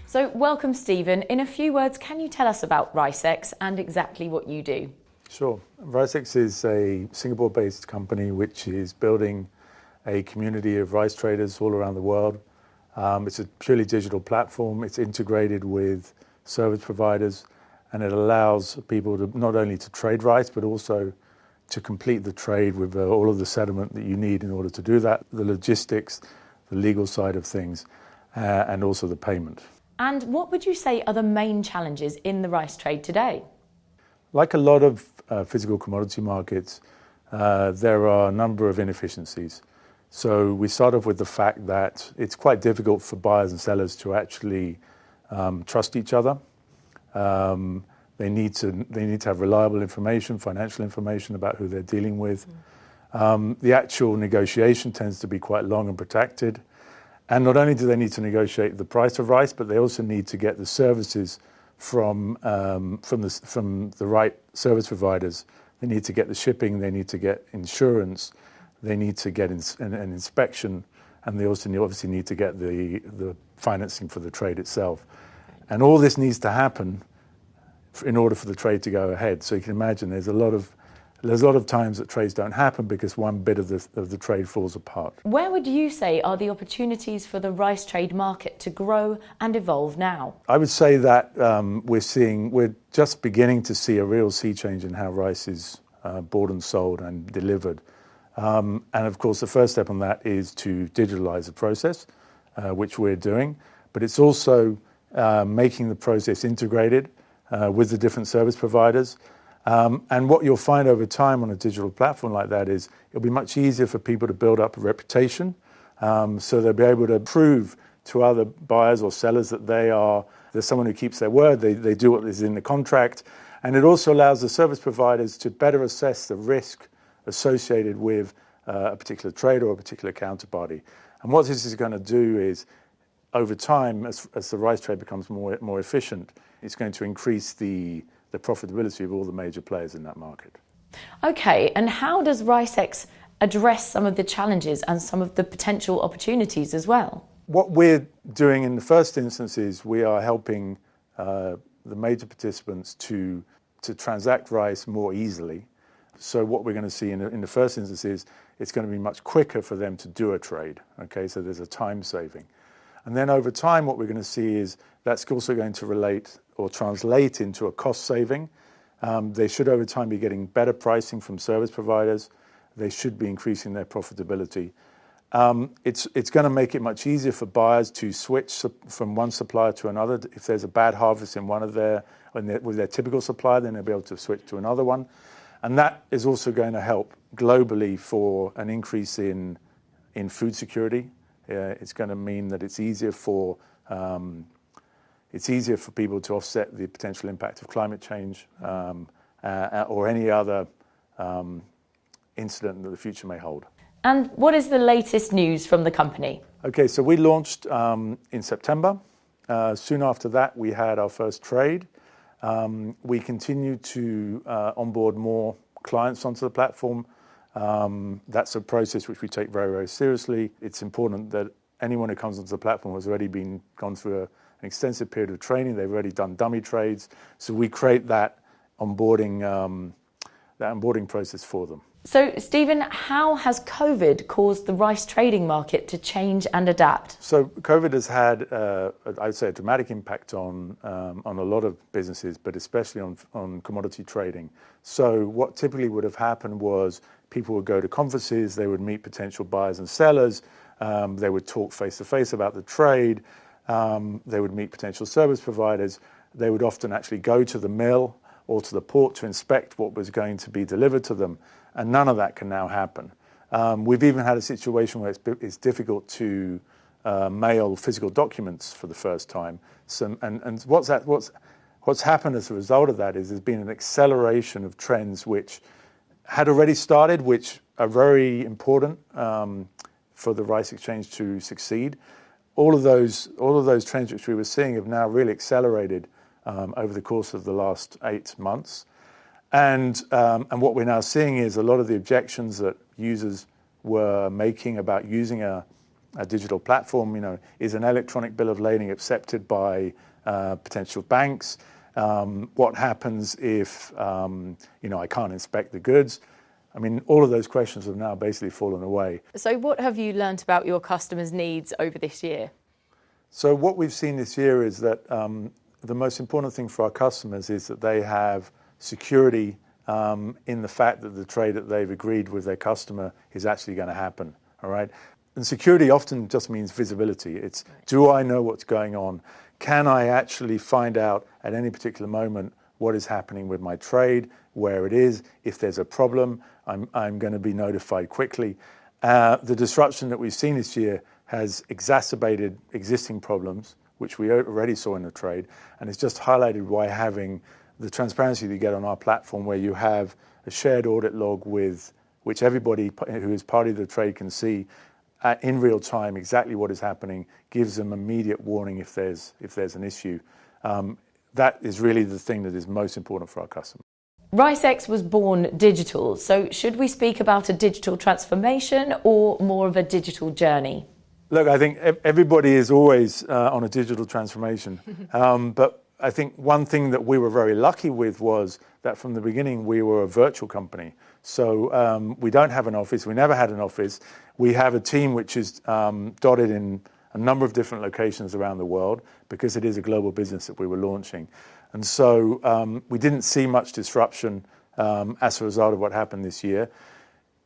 So welcome, Stephen. In a few words, can you tell us about RiceX and exactly what you do? Sure. RiceX is a Singapore-based company which is building a community of rice traders all around the world. It's a purely digital platform. It's integrated with service providers, and it allows people to not only to trade rice, but also to complete the trade with all of the settlement that you need in order to do that, the logistics, the legal side of things, and also the payment. And what would you say are the main challenges in the rice trade today? Like a lot of physical commodity markets, there are a number of inefficiencies. So we start off with the fact that it's quite difficult for buyers and sellers to actually trust each other. They need to have reliable information, financial information about who they're dealing with. The actual negotiation tends to be quite long and protracted. And not only do they need to negotiate the price of rice, but they also need to get the services from the right service providers. They need to get the shipping, they need to get insurance, they need to get an inspection, and they also obviously need to get the financing for the trade itself. And all this needs to happen in order for the trade to go ahead. So you can imagine there's a lot of times that trades don't happen because one bit of the trade falls apart. Where would you say are the opportunities for the rice trade market to grow and evolve now? I would say that we're just beginning to see a real sea change in how rice is bought and sold and delivered. And of course, the first step on that is to digitalize the process, which we're doing. But it's also making the process integrated with the different service providers. And what you'll find over time on a digital platform like that is it'll be much easier for people to build up a reputation. So they'll be able to prove to other buyers or sellers that there's someone who keeps their word, they do what is in the contract. And it also allows the service providers to better assess the risk associated with a particular trade or a particular counterparty. And what this is going to do is, over time, as the rice trade becomes more efficient, it's going to increase the profitability of all the major players in that market. Okay, and how does RiceX address some of the challenges and some of the potential opportunities as well? What we're doing in the first instance is we are helping the major participants to transact rice more easily. So what we're going to see in the first instance is it's going to be much quicker for them to do a trade. Okay, so there's a time saving. And then over time, what we're going to see is that's also going to relate or translate into a cost saving. They should over time be getting better pricing from service providers. They should be increasing their profitability. It's going to make it much easier for buyers to switch from one supplier to another. If there's a bad harvest in with their typical supplier, then they'll be able to switch to another one. And that is also going to help globally for an increase in food security. It's going to mean that it's easier for people to offset the potential impact of climate change or any other incident that the future may hold. And what is the latest news from the company? Okay, so we launched in September. Soon after that, we had our first trade. We continue to onboard more clients onto the platform. That's a process which we take very, very seriously. It's important that anyone who comes onto the platform has already gone through an extensive period of training. They've already done dummy trades. So we create that onboarding process for them. So, Stephen, how has COVID caused the rice trading market to change and adapt? So COVID has had, I'd say, a dramatic impact on a lot of businesses, but especially on commodity trading. So what typically would have happened was people would go to conferences, they would meet potential buyers and sellers, they would talk face-to-face about the trade, they would meet potential service providers, they would often actually go to the mill or to the port to inspect what was going to be delivered to them. And none of that can now happen. We've even had a situation where it's difficult to mail physical documents for the first time. And what's happened as a result of that is there's been an acceleration of trends which had already started, which are very important for the rice exchange to succeed. All of those trends which we were seeing have now really accelerated over the course of the last 8 months. And what we're now seeing is a lot of the objections that users were making about using a a digital platform? Is an electronic bill of lading accepted by potential banks? What happens if I can't inspect the goods? All of those questions have now basically fallen away. So what have you learnt about your customers' needs over this year? So what we've seen this year is that the most important thing for our customers is that they have security in the fact that the trade that they've agreed with their customer is actually going to happen, all right? And security often just means visibility. It's, do I know what's going on? Can I actually find out at any particular moment what is happening with my trade, where it is? If there's a problem, I'm going to be notified quickly. The disruption that we've seen this year has exacerbated existing problems, which we already saw in the trade, and it's just highlighted why having the transparency that you get on our platform, where you have a shared audit log with which everybody who is part of the trade can see in real time exactly what is happening, gives them immediate warning if there's an issue. That is really the thing that is most important for our customers. RiceX was born digital, so should we speak about a digital transformation or more of a digital journey? Look, I think everybody is always on a digital transformation, but I think one thing that we were very lucky with was that from the beginning we were a virtual company. So we don't have an office, we never had an office. We have a team which is dotted in a number of different locations around the world because it is a global business that we were launching. And so we didn't see much disruption as a result of what happened this year.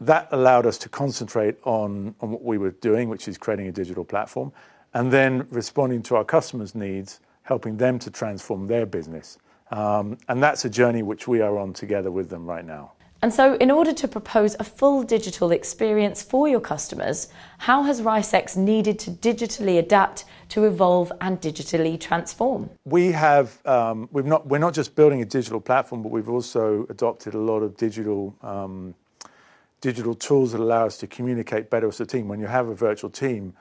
That allowed us to concentrate on what we were doing, which is creating a digital platform, and then responding to our customers' needs, helping them to transform their business. And that's a journey which we are on together with them right now. And so in order to propose a full digital experience for your customers, how has RiceX needed to digitally adapt to evolve and digitally transform? We're not just building a digital platform, but we've also adopted a lot of digital tools that allow us to communicate better as a team. When you have a virtual team,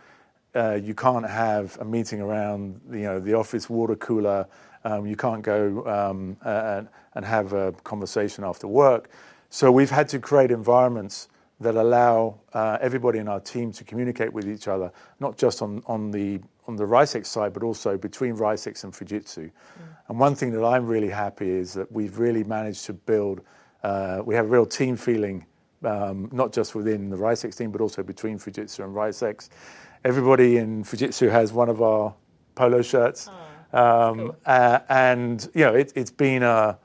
you can't have a meeting around the office water cooler. You can't go and have a conversation after work. So we've had to create environments that allow everybody in our team to communicate with each other, not just on the RiceX side, but also between RiceX and Fujitsu. And one thing that I'm really happy is that we've really managed to build, we have a real team feeling, not just within the RiceX team, but also between Fujitsu and RiceX. Everybody in Fujitsu has one of our polo shirts. Cool. And it's been a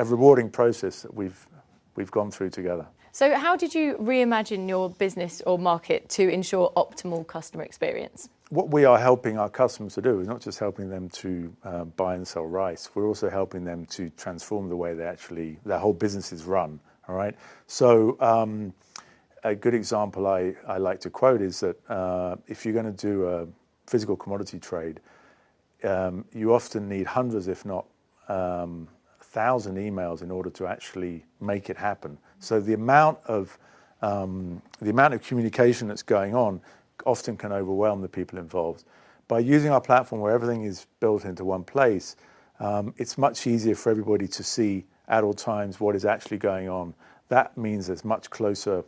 rewarding process that we've gone through together. So how did you reimagine your business or market to ensure optimal customer experience? What we are helping our customers to do is not just helping them to buy and sell rice, we're also helping them to transform the way their whole business is run, all right? So a good example I like to quote is that if you're going to do a physical commodity trade, you often need hundreds, if not 1,000 emails in order to actually make it happen. So the amount of communication that's going on often can overwhelm the people involved. By using our platform where everything is built into one place, it's much easier for everybody to see at all times what is actually going on. That means there's much closer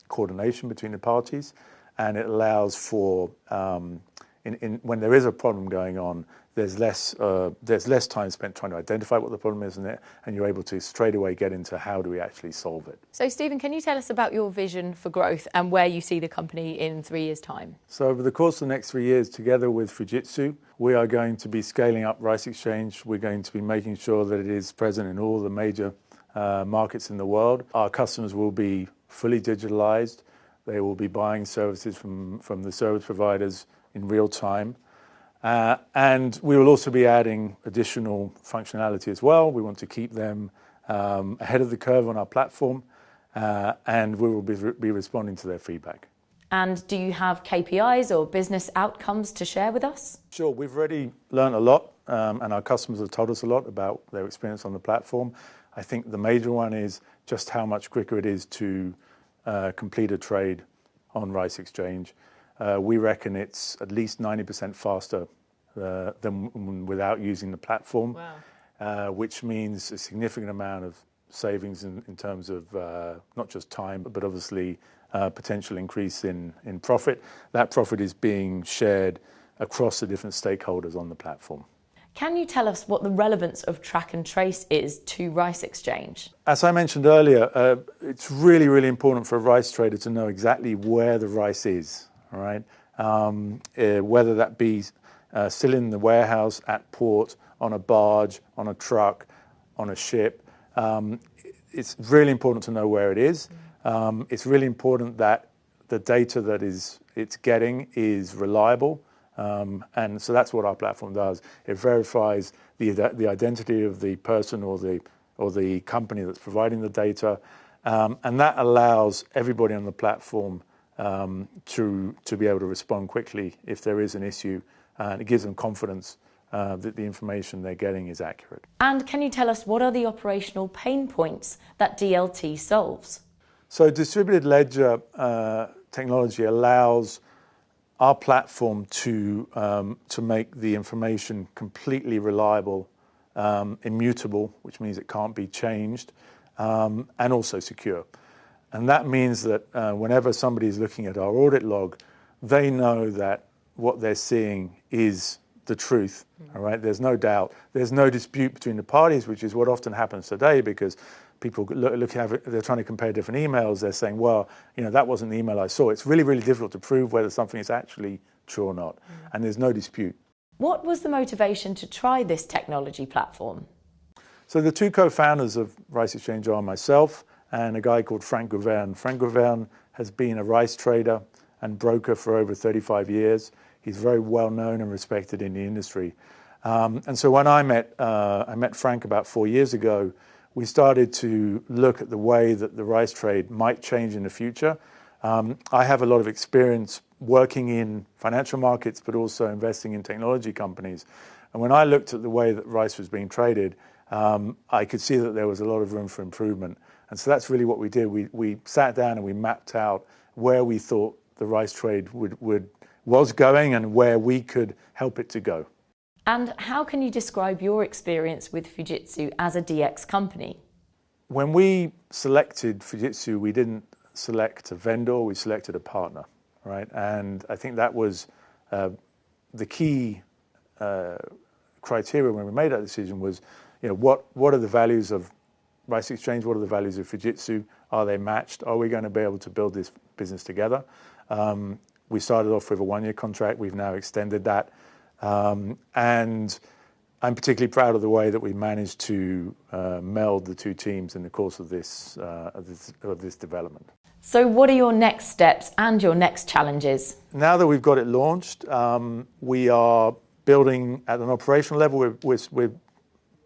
coordination between the parties, and it allows for when there is a problem going on, there's less time spent trying to identify what the problem is, and you're able to straight away get into how do we actually solve it. So Stephen, can you tell us about your vision for growth and where you see the company in 3 years' time? So over the course of the next 3 years, together with Fujitsu, we are going to be scaling up Rice Exchange. We're going to be making sure that it is present in all the major markets in the world. Our customers will be fully digitalized. They will be buying services from the service providers in real time. And we will also be adding additional functionality as well. We want to keep them ahead of the curve on our platform, and we will be responding to their feedback. And do you have KPIs or business outcomes to share with us? Sure, we've already learned a lot, and our customers have told us a lot about their experience on the platform. I think the major one is just how much quicker it is to complete a trade on Rice Exchange. We reckon it's at least 90% faster than without using the platform. Wow. Which means a significant amount of savings in terms of not just time, but obviously potential increase in profit. That profit is being shared across the different stakeholders on the platform. Can you tell us what the relevance of track and trace is to Rice Exchange? As I mentioned earlier, it's really, really important for a rice trader to know exactly where the rice is, all right? Whether that be still in the warehouse, at port, on a barge, on a truck, on a ship. It's really important to know where it is. It's really important that the data that it's getting is reliable. And so that's what our platform does. It verifies the identity of the person or the company that's providing the data, and that allows everybody on the platform to be able to respond quickly if there is an issue, and it gives them confidence that the information they're getting is accurate. And can you tell us what are the operational pain points that DLT solves? So distributed ledger technology allows our platform to make the information completely reliable, immutable, which means it can't be changed, and also secure. And that means that whenever somebody is looking at our audit log, they know that what they're seeing is the truth. All right, there's no doubt. There's no dispute between the parties, which is what often happens today, because people they're trying to compare different emails. They're saying, well, that wasn't the email I saw. It's really, really difficult to prove whether something is actually true or not. And there's no dispute. What was the motivation to try this technology platform? So the two co-founders of Rice Exchange are myself and a guy called Frank Gouverne. Frank Gouverne has been a rice trader and broker for over 35 years. He's very well known and respected in the industry. And so when I met Frank about 4 years ago, we started to look at the way that the rice trade might change in the future. I have a lot of experience working in financial markets, but also investing in technology companies. And when I looked at the way that rice was being traded, I could see that there was a lot of room for improvement. And so that's really what we did. We sat down and we mapped out where we thought the rice trade was going and where we could help it to go. And how can you describe your experience with Fujitsu as a DX company? When we selected Fujitsu, we didn't select a vendor, we selected a partner, right? And I think that was the key criteria when we made that decision was, what are the values of Rice Exchange? What are the values of Fujitsu? Are they matched? Are we going to be able to build this business together? We started off with a 1-year contract. We've now extended that. And I'm particularly proud of the way that we managed to meld the two teams in the course of this development. So what are your next steps and your next challenges? Now that we've got it launched, we are building at an operational level. We're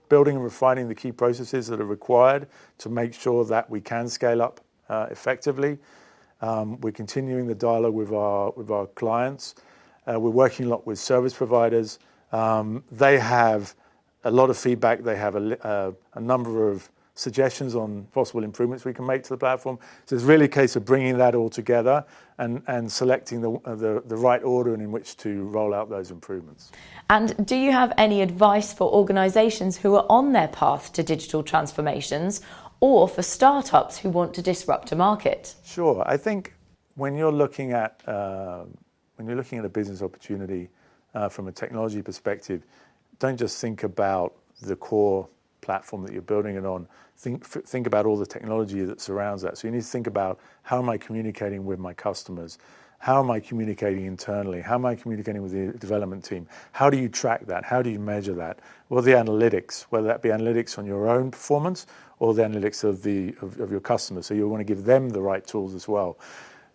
building and refining the key processes that are required to make sure that we can scale up effectively. We're continuing the dialogue with our clients. We're working a lot with service providers. They have a lot of feedback. They have a number of suggestions on possible improvements we can make to the platform. So it's really a case of bringing that all together and selecting the right order in which to roll out those improvements. And do you have any advice for organisations who are on their path to digital transformations, or for startups who want to disrupt a market? Sure. I think when you're looking at a business opportunity from a technology perspective, don't just think about the core platform that you're building it on. Think about all the technology that surrounds that. So you need to think about, how am I communicating with my customers? How am I communicating internally? How am I communicating with the development team? How do you track that? How do you measure that? Well, the analytics, whether that be analytics on your own performance or the analytics of your customers. So you want to give them the right tools as well.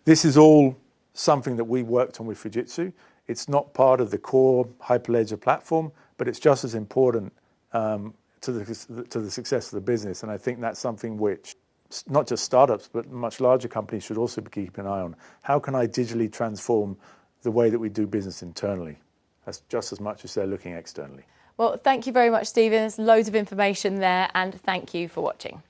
This is all something that we worked on with Fujitsu. It's not part of the core Hyperledger platform, but it's just as important to the success of the business. And I think that's something which not just startups, but much larger companies should also be keeping an eye on. How can I digitally transform the way that we do business internally? That's just as much as they're looking externally. Well, thank you very much, Stephen. There's loads of information there, and thank you for watching.